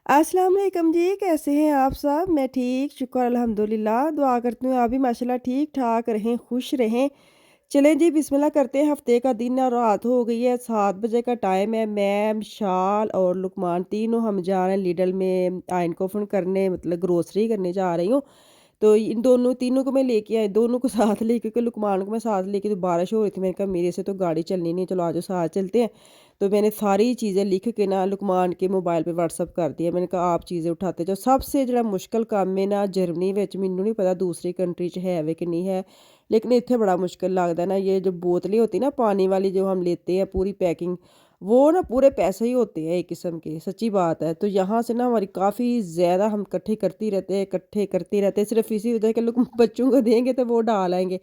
अस्सलाम वालेकुम जी, कैसे हैं आप सब? मैं ठीक, शुक्र अल्हम्दुलिल्लाह। दुआ करती हूँ आप भी माशाल्लाह ठीक-ठाक रहें, खुश रहें। चलें जी बिस्मिल्लाह करते हैं। हफ़्ते का दिन और रात हो गई है, 7 बजे का टाइम है। मैं, विशाल और लुकमान तीनों हम जा रहे हैं लिडल में आयरन ओपन करने मतलब ग्रोसरी करने जा रही हूँ। तो इन दोनों तीनों को मैं लेके आई, दोनों को साथ लेके क्योंकि लुकमान को मैं साथ लेके तो बारिश हो रही थी। मैंने कहा मेरे से तो गाड़ी चलनी नहीं, चलो आ जाओ साथ चलते हैं। तो मैंने सारी चीज़ें लिख के ना लुकमान के मोबाइल पे व्हाट्सएप कर दिया। मैंने कहा आप चीज़ें उठाते जाओ। सबसे ਜਿਹੜਾ मुश्किल ਕੰਮ है ना जर्मनी ਵਿੱਚ ਮੈਨੂੰ नहीं पता दूसरी कंट्री 'ਚ है वे कि नहीं है, लेकिन इत्थे बड़ा मुश्किल लगता है ना। ये जो बोतलें होती है ना पानी वाली जो हम लेते हैं पूरी पैकिंग, वो ना पूरे पैसे ही होते हैं एक किस्म के, सच्ची बात है। तो यहाँ से ना हमारी काफ़ी ज़्यादा हम इकट्ठे करते रहते हैं सिर्फ़ इसी वजह के लोग बच्चों को देंगे तो वो डाल आएँगे।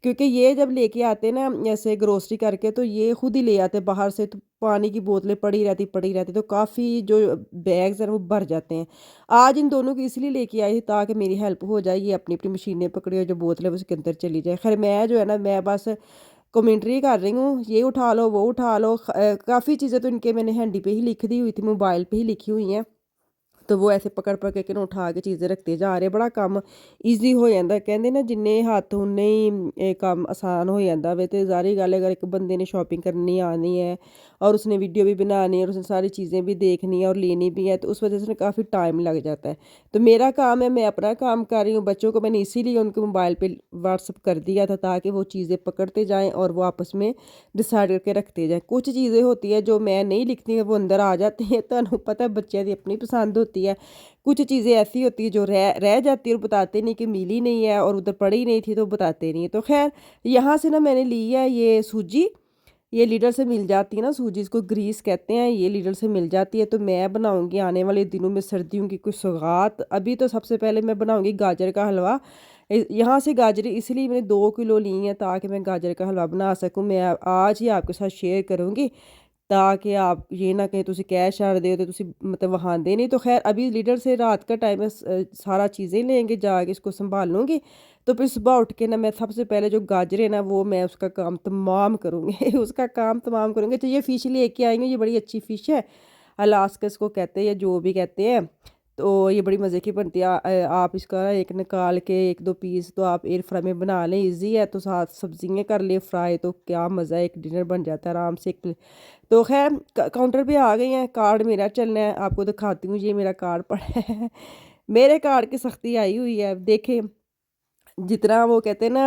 क्योंकि ये जब लेके आते हैं ना ऐसे ग्रोसरी करके तो ये खुद ही ले आते हैं बाहर से, तो पानी की बोतलें पड़ी रहती तो काफ़ी जो बैग्स हैं वो भर जाते हैं। आज इन दोनों को इसलिए लेके आई थी ताकि मेरी हेल्प हो जाए, ये अपनी-अपनी मशीनें पकड़े और जो बोतल है वो उसके अंदर चली जाए। खैर मैं जो है ना मैं बस कमेंट्री कर रही हूँ, ये उठा लो, वो उठा लो। काफ़ी चीज़ें तो इनके मैंने हैंडी पे ही लिख दी हुई थी, मोबाइल पे ही लिखी हुई हैं। तो वो ऐसे पकड़ के ना उठा के चीज़ें रखते जा रहे, बड़ा ਕੰਮ ਈਜ਼ੀ ਹੋ ਜਾਂਦਾ। ਕਹਿੰਦੇ ਨਾ ਜਿੰਨੇ ਹੱਥ ਉਨੇ ਹੀ ਇਹ ਕੰਮ ਆਸਾਨ हो ਜਾਂਦਾ ਵੇ। ਤੇ ਜ਼ਾਹਰੀ ਗੱਲ है अगर एक बंदे ने शॉपिंग करनी आनी है और उसने वीडियो भी बनानी है और उसने सारी चीज़ें भी देखनी है और लेनी भी है तो उस वजह से काफ़ी टाइम लग जाता है। तो मेरा काम है, मैं अपना काम कर रही हूँ। बच्चों को मैंने इसीलिए उनके मोबाइल पे व्हाट्सअप कर दिया था ताकि वो चीज़ें पकड़ते जाएँ और वो आपस में डिसाइड करके रखते जाएँ। कुछ चीज़ें होती है जो मैं नहीं लिखती, वो अंदर आ जाती हैं। ਤੁਹਾਨੂੰ पता है बच्चों की अपनी पसंद होती है। कुछ चीज़ें ऐसी होती है जो रह जाती है और बताते नहीं कि मिली नहीं है और उधर पड़ी नहीं थी तो बताते नहीं। तो खैर यहाँ से ना मैंने ली है ये सूजी, ये लीडर से मिल जाती है ना सूजी, इसको ग्रीस कहते हैं, ये लीडर से मिल जाती है। तो मैं बनाऊंगी आने वाले दिनों में सर्दियों की कुछ सौगात। अभी तो सबसे पहले मैं बनाऊंगी गाजर का हलवा। यहाँ से गाजर इसलिए मैंने 2 किलो ली है ताकि मैं गाजर का हलवा बना सकूँ। मैं आज ही आपके साथ शेयर करूँगी ताकि आप ये ना कहें तुसी कह छड्डदे हो ते तुसी मतलब वहांदे नहीं। तो ख़ैर अभी लीडर से रात का टाइम है, सारा चीज़ें लेंगे जाके इसको सँभालूँगी। तो फिर सुबह उठ के ना मैं सबसे पहले जो गाजर है ना वो मैं उसका काम तमाम करूँगी उसका काम तमाम करूँगी। तो ये फ़िश लेके आई हूँ, ये बड़ी अच्छी फ़िश है, अलास्कस को कहते हैं या जो भी कहते हैं। तो ये बड़ी मज़े की बनती है। आप इसका ना एक निकाल के 1-2 पीस तो आप एयर फ्राई में बना लें, ईज़ी है। तो साथ सब्ज़ियाँ कर लें फ्राई, तो क्या मज़ा है, एक डिनर बन जाता है आराम से। एक तो ख़ैर काउंटर पे आ गई हैं, कार्ड मेरा चलना है, आपको दिखाती हूँ। ये मेरा कार्ड पड़ा है मेरे कार्ड की सख्ती आई हुई है। देखें जितना वो कहते हैं ना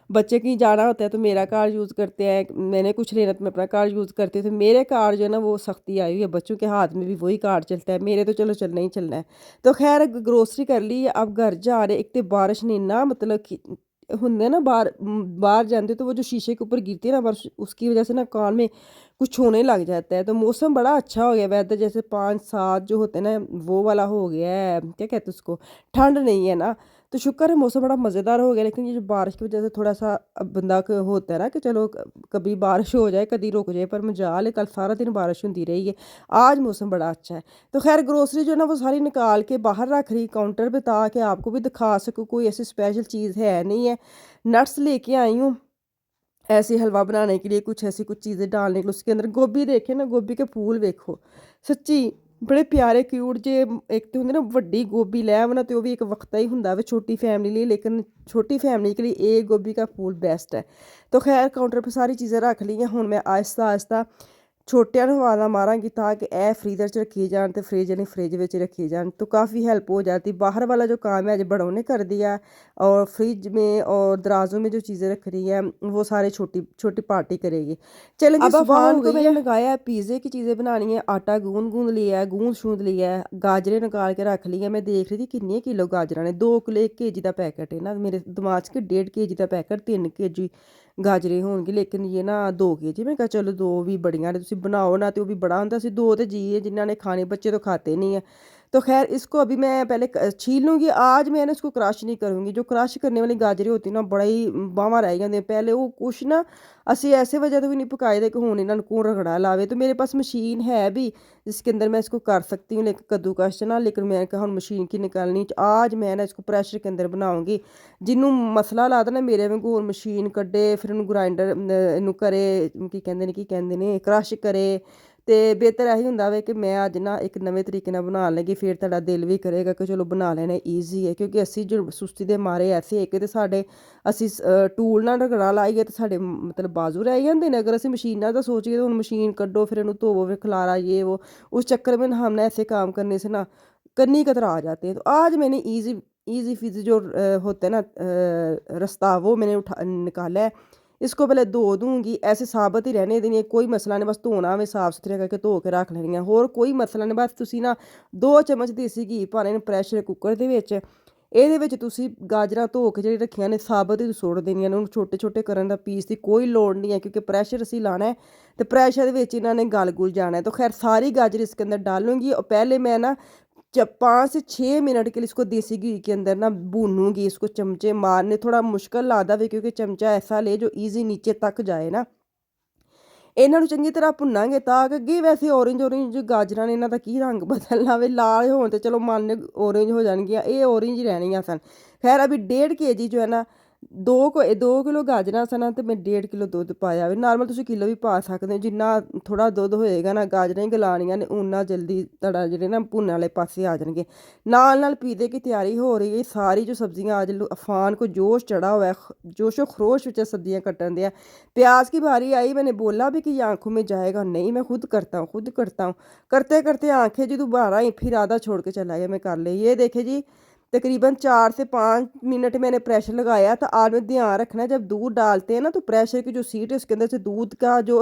बच्चे कहीं जाना होता है तो मेरा कार्ड यूज़ करते हैं, मैंने कुछ लेना तो मैं अपना कार्ड यूज़ करती हूँ। तो मेरे कार्ड जो है ना वो सख्ती आई हुई है, बच्चों के हाथ में भी वही कार्ड चलता है, मेरे तो चलो चलना ही चलना है। तो खैर ग्रोसरी कर ली, अब घर जा रहे। एक तो बारिश ने ना मतलब कि ਹੁੰਦੇ ना बाहर जाते तो वो जो शीशे के ऊपर गिरती है ना बारिश, उसकी वजह से ना कान में कुछ होने लग जाता है। तो मौसम बड़ा अच्छा हो गया, वेदर जैसे 5-7 जो होते हैं ना वो वाला हो गया है, क्या कहते हैं उसको, ठंड नहीं है ना। तो शुक्र है मौसम बड़ा मज़ेदार हो गया। लेकिन ये जो बारिश की वजह से थोड़ा-सा अब बंदा क होता है ना कि चलो कभी बारिश हो जाए, कभी रुक जाए, पर मजाल है कल सारा दिन बारिश होती रही है। आज मौसम बड़ा अच्छा है। तो ख़ैर ग्रोसरी जो है ना वो सारी निकाल के बाहर रख रही काउंटर पे ताकि आपको भी दिखा सकूँ, कोई ऐसी स्पेशल चीज़ है नहीं है। नट्स लेके आई हूँ ऐसे हलवा बनाने के लिए, कुछ ऐसी कुछ चीज़ें डालने के लिए उसके अंदर। गोभी देखे ना, गोभी के फूल देखो, सच्ची बड़े प्यारे क्यूट जे। एक तो होंगे ना ਵੱਡੀ गोभी लै आना तो वो भी एक वक्ता ही ਹੁੰਦਾ ਵੇ छोटी फैमिली लिए, लेकिन छोटी फैमिली के लिए एक गोभी का फूल बेस्ट है। तो खैर काउंटर पे सारी चीज़ें रख ली हैं। हुण मैं आहिस्ता आहिस्ता ਛੋਟਿਆਂ ਨੂੰ ਆਵਾਜ਼ਾਂ मारांगी ताकि ए फ्रीज़र च रखी जान तो फ्रिज ने फ्रिज में रखी जान, तो काफ़ी हेल्प हो जाती। बाहर वाला जो काम है आज बड़ों ने कर दिया और फ्रिज में और दराजों में जो चीज़ें रख रही है वो सारे छोटी छोटी पार्टी करेगी। चलें जी, अब सुबह अफ़ान हो को गई मैंने है। लगाया है पिज़्ज़े की चीज़ें बनानी है, आटा गूँध लिया है, गूँध-शूँध लिया है, गाजरें निकाल के रख ली है। मैं देख रही थी कितने किलो गाजरां ने, 2 किलो 1 केजी का पैकेट है ना, मेरे दिमाग च कि 1.5 केजी का पैकेट 3 केजी गाजरें होणगे, लेकिन ये ना 2 केजी। मैं कहा चलो 2 भी बड़ियां ने, तुसीं बनाओ ना तो वो भी बड़ा हुंदा सी। 2 तो जी है जिन्होंने खाने, बच्चे तो खाते नहीं है। तो खैर इसको अभी मैं पहले छील लूँगी। आज मैं ना इसको क्रश नहीं करूँगी, जो क्रश करने वाली गाजरें होती ना बड़ा ही बाहवां रह जांदियां। पहले वो कुछ ना ਅਸੀਂ ऐसे वजह तो भी नहीं पकाए थे कि हुण इन्हां नूं कौन रगड़ा लावे। तो मेरे पास मशीन है भी जिसके अंदर मैं इसको कर सकती हूँ, लेकिन कद्दूकश ना, लेकिन मैं कहा हुण मशीन की निकालनी। आज मैं ना इसको प्रेशर के अंदर बनाऊँगी। ਜਿਹਨੂੰ ਮਸਲਾ ਲਾ ਦੇਣਾ ਮੇਰੇ ਵਾਂਗੂ ਹੋਰ ਮਸ਼ੀਨ ਕੱਢੇ, ਫਿਰ ਉਹਨੂੰ ਗ੍ਰਾਈਂਡਰ ਇਹਨੂੰ ਕਰੇ, ਕੀ ਕਹਿੰਦੇ ਨੇ ਕ੍ਰਸ਼ ਕਰੇ। ਤੇ ਬਿਹਤਰ ਇਹੀ ਹੁੰਦਾ ਵੇ ਕਿ ਮੈਂ ਅੱਜ ਨਾ ਇੱਕ ਨਵੇਂ ਤਰੀਕੇ ਨਾਲ ਬਣਾਉਣ ਲੱਗੀ, ਫਿਰ ਤੁਹਾਡਾ ਦਿਲ ਵੀ ਕਰੇਗਾ ਕਿ ਚਲੋ ਬਣਾ ਲੈਣਾ, ਈਜ਼ੀ ਹੈ। ਕਿਉਂਕਿ ਅਸੀਂ ਜੋ ਸੁਸਤੀ ਦੇ ਮਾਰੇ ਐਸੇ ਹੈ ਕਿ ਤੇ ਸਾਡੇ ਅਸੀਂ ਟੂਲ ਨਾਲ ਰਗੜਾ ਲਾਈਏ ਤੇ ਸਾਡੇ ਮਤਲਬ ਬਾਜ਼ੂ ਰਹਿ ਜਾਂਦੇ ਨੇ। अगर ਅਸੀਂ ਮਸ਼ੀਨਾਂ ਦਾ सोचिए तो मशीन कड्डो, फिर इन्हू धोवो, फिर खलारा, ये वो, उस चक्कर में हमने ऐसे काम करने से ना कन्नी कतरा आ जाते हैं। तो आज मैंने ईजी फिजी जो होता है ना रास्ता, वो मैंने निकाला है। इसको पहले धो दूँगी, ऐसे साबित ही रहने देनी है, कोई मसला नहीं। बस धोना में साफ सुथरे करके धो के रख लेनी है, होर कोई मसला नहीं। बस ਤੁਸੀਂ ਨਾ 2 ਚਮਚ ਦੇਸੀ ਘੀ ਪਾਣੇ ਨੇ ਪ੍ਰੈਸ਼ਰ ਕੁੱਕਰ ਦੇ ਵਿੱਚ। ਇਹਦੇ ਵਿੱਚ ਤੁਸੀਂ ਗਾਜਰਾਂ ਧੋ ਕੇ ਜਿਹੜੀ ਰੱਖੀਆਂ ਨੇ ਸਾਬਤ ਹੀ ਸੁੱਟ ਦੇਣੀਆਂ ਨੇ, ਉਹਨੂੰ ਛੋਟੇ ਛੋਟੇ ਕਰਨ ਦਾ ਪੀਸ ਦੀ ਕੋਈ ਲੋੜ नहीं है, क्योंकि प्रेशर ਅਸੀਂ लाना है तो प्रेशर ਵਿੱਚ ਇਹਨਾਂ ਨੇ गल गुल जाना है। तो खैर सारी गाजर इसके अंदर डालूंगी और पहले मैं ना जब 5 से 6 मिनट के लिए इसको देसी घी के अंदर ना भूनूंगी। इसको चमचे मारने थोड़ा मुश्किल लगता है, क्योंकि चमचा ऐसा ले जो ईजी नीचे तक जाए ना। ਇਹਨਾਂ ਨੂੰ ਚੰਗੀ ਤਰ੍ਹਾਂ ਭੁੰਨਾਂਗੇ ਤਾਂ ਕਿ ਅੱਗੇ ਵੈਸੇ ਔਰੇਂਜ ਗਾਜਰਾਂ ਨੇ, ਇਹਨਾਂ ਦਾ ਕੀ ਰੰਗ ਬਦਲਣਾ ਵੇ, ਲਾਲ ਹੋਣ ਤੇ ਚਲੋ ਮੰਨ ਔਰੇਂਜ ਹੋ ਜਾਣਗੀਆਂ, ਇਹ ਔਰੇਂਜ ਹੀ ਰਹਿਣੀਆਂ ਸਨ। ਖੈਰ ਅਭੀ 1.5 kg ਜੋ ਹੈ ਨਾ 2 ਕਿਲੋ ਗਾਜਰਾਂ ਸਨ ਤੇ ਮੈਂ 1.5 ਕਿਲੋ ਦੁੱਧ ਪਾਇਆ ਵੇ। ਨਾਰਮਲ ਤੁਸੀਂ ਕਿਲੋ ਵੀ ਪਾ ਸਕਦੇ ਹੋ, ਜਿੰਨਾ ਥੋੜਾ ਦੁੱਧ ਹੋਏਗਾ ਨਾ, ਗਾਜਰਾਂ ਹੀ ਗਲਾਣੀਆਂ ਨੇ, ਉਨਾ ਜਲਦੀ ਤੁਹਾਡਾ ਜਿਹੜੇ ਨਾ ਭੁੰਨਣ ਵਾਲੇ ਪਾਸੇ ਆ ਜਾਣਗੇ। ਨਾਲ ਪੀਜ਼ੇ की तैयारी हो रही है। सारी जो सब्जियां आज अफान को जोश चढ़ा हुआ है, जोशो खरोश में सब्जियां कटन दिया। प्याज की बारी आई, मैंने बोला भी कि ये आंखों में जाएगा नहीं, मैं खुद करता हूँ। करते करते आंखें जी दोबारा ही फिर आधा छोड़ के चला गया, मैं कर ले। ये देखे जी तकरीबन 4 से 5 मिनट मैंने प्रेशर लगाया था। आज में ध्यान रखना है, जब दूध डालते हैं ना तो प्रेशर की जो सीट है उसके अंदर से दूध का जो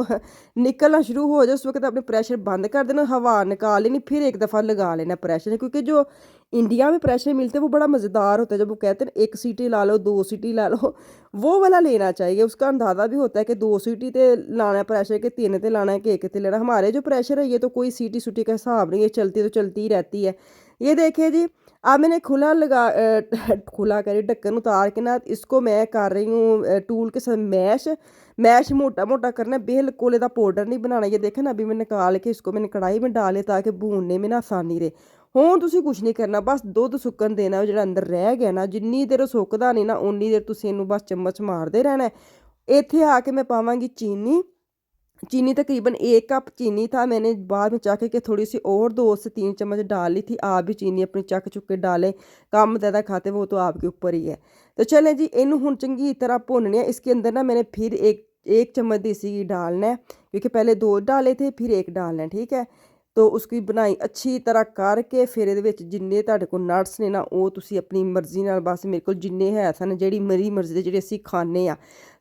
निकलना शुरू हो जाए, उस वक्त अपने प्रेशर बंद कर देना, हवा निकाल लेनी, फिर एक दफ़ा लगा लेना प्रेशर। क्योंकि जो इंडिया में प्रेशर मिलते हैं वो बड़ा मज़ेदार होता है। जब वो कहते हैं 1 सीटी ला लो, 2 सीटी ला लो, वो वाला लेना चाहिए। उसका अंदाज़ा भी होता है कि 2 सीटी ते लाना है प्रेशर, के 3 ते लाना है कि 1 ते लेना। हमारे जो प्रेशर है ये तो कोई सीटी सूटी का हिसाब नहीं है, चलती तो चलती ही रहती है। ये देखिए जी, अब मैंने खुला करी ढक्कन उतार के ना इसको मैं कर रही हूँ टूल के साथ मैश मोटा मोटा करना, बिल्कुल इसका पाउडर नहीं बनाना। ये देखें ना, अभी मैं निकाल के इसको मैंने कढ़ाई में डाले ताकि भूनने में ना आसानी रहे। ਹੁਣ ਤੁਸੀਂ ਕੁਛ ਨਹੀਂ ਕਰਨਾ, ਬਸ ਦੁੱਧ ਸੁੱਕਣ ਦੇਣਾ। ਜਿਹੜਾ ਅੰਦਰ ਰਹਿ ਗਿਆ ਨਾ, ਜਿੰਨੀ ਦੇਰ ਸੁੱਕਦਾ ਨਹੀਂ ਨਾ ਉਨੀ ਦੇਰ ਤੁਸੀਂ ਇਹਨੂੰ ਬਸ ਚਮਚ ਮਾਰਦੇ ਰਹਿਣਾ। ਇੱਥੇ ਆ ਕੇ ਮੈਂ ਪਾਵਾਂਗੀ चीनी तकरीबन 1 कप चीनी था। मैंने बाद में चाह के थोड़ी सी और 2 से 3 चम्मच डाल ली थी। आप भी चीनी अपनी चख चुक के डालें, कम ज़्यादा खाते वो तो आपके ऊपर ही है। तो चलें जी, इनू हुण चंगी तरह भुनने। इसके अंदर ना मैंने फिर एक चम्मच देसी घी डालना है, क्योंकि पहले 2 डाले थे, फिर 1 डालना है, ठीक है। तो उसकी बनाई अच्छी तरह करके फिर ਇਹਦੇ ਵਿੱਚ ਜਿੰਨੇ ਤੁਹਾਡੇ ਕੋਲ ਨਟਸ ਨੇ ਨਾ ਉਹ ਤੁਸੀਂ ਆਪਣੀ ਮਰਜ਼ੀ ਨਾਲ, बस मेरे को जिन्ने है सन ਜਿਹੜੀ मेरी मर्जी ਦੇ ਜਿਹੜੇ ਅਸੀਂ खाने ਆ।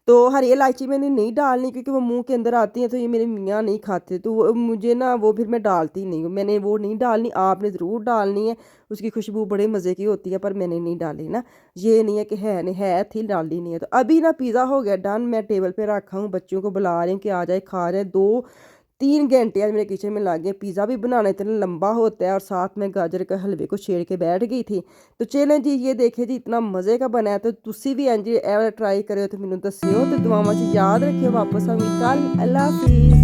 तो हरी इलायची मैंने नहीं डालनी, क्योंकि वो मुंह के अंदर आती हैं, तो ये मेरे मियाँ नहीं खाते, तो मुझे ना वो फिर मैं डालती नहीं हूँ। मैंने वो नहीं डालनी, आपने ज़रूर डालनी है। उसकी खुशबू बड़े मज़े की होती है, पर मैंने नहीं डाली ना। ये नहीं है कि है थी, डाली नहीं है। तो अभी ना पिज़्ज़ा हो गया डन, मैं टेबल पर रखा हूँ, बच्चों को बुला रही हूँ कि आ जाए, खा जाए। 2-3 घंटे आज मेरे किचन में लग गए। पिज़्ज़ा भी बनाना इतना लंबा होता है, और साथ में गाजर के हलवे को छेड़ के बैठ गई थी। तो चलें जी, ये देखे जी इतना मज़े का बना है। तो तुसी भी इंज ट्राई करो तो मैनू दस्सियो, तो दुआवां च याद रखियो। वापस आऊँगी कल। अल्लाह हाफिज़।